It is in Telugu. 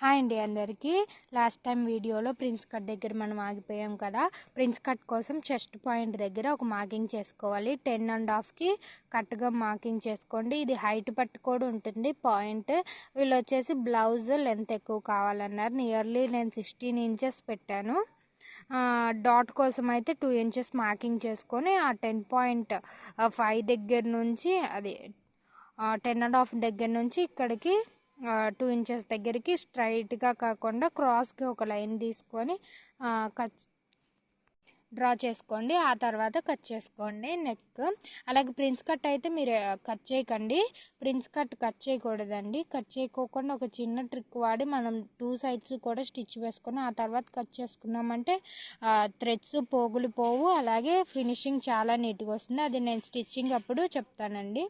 హాయ్ అండి అందరికీ. లాస్ట్ టైం వీడియోలో ప్రిన్స్ కట్ దగ్గర మనం ఆగిపోయాం కదా. ప్రిన్స్ కట్ కోసం చెస్ట్ పాయింట్ దగ్గర ఒక మార్కింగ్ చేసుకోవాలి. 10.5కి కరెక్ట్గా మార్కింగ్ చేసుకోండి. ఇది హైట్ పట్టు కూడా ఉంటుంది పాయింట్. వీళ్ళు వచ్చేసి బ్లౌజ్ లెంత్ ఎక్కువ కావాలన్నారు. నియర్లీ నేను 16 ఇంచెస్ పెట్టాను. డాట్ కోసం అయితే 2 ఇంచెస్ మార్కింగ్ చేసుకొని ఆ 10.5 దగ్గర నుంచి అది 10.5 దగ్గర నుంచి ఇక్కడికి 2 ఇంచెస్ దగ్గరికి స్ట్రైట్గా కాకుండా క్రాస్గా ఒక లైన్ తీసుకొని కట్ డ్రా చేసుకోండి. ఆ తర్వాత కట్ చేసుకోండి నెక్. అలాగే ప్రిన్స్ కట్ అయితే మీరు కట్ చేయకండి. ప్రిన్స్ కట్ చేయకూడదండి. కట్ చేయకోకుండా ఒక చిన్న ట్రిక్ వాడి మనం 2 సైడ్స్ కూడా స్టిచ్ వేసుకొని ఆ తర్వాత కట్ చేసుకున్నామంటే థ్రెడ్స్ పోగులు పోవు. అలాగే ఫినిషింగ్ చాలా నీట్గా వస్తుంది. అది నేను స్టిచ్చింగ్ అప్పుడు చెప్తానండి.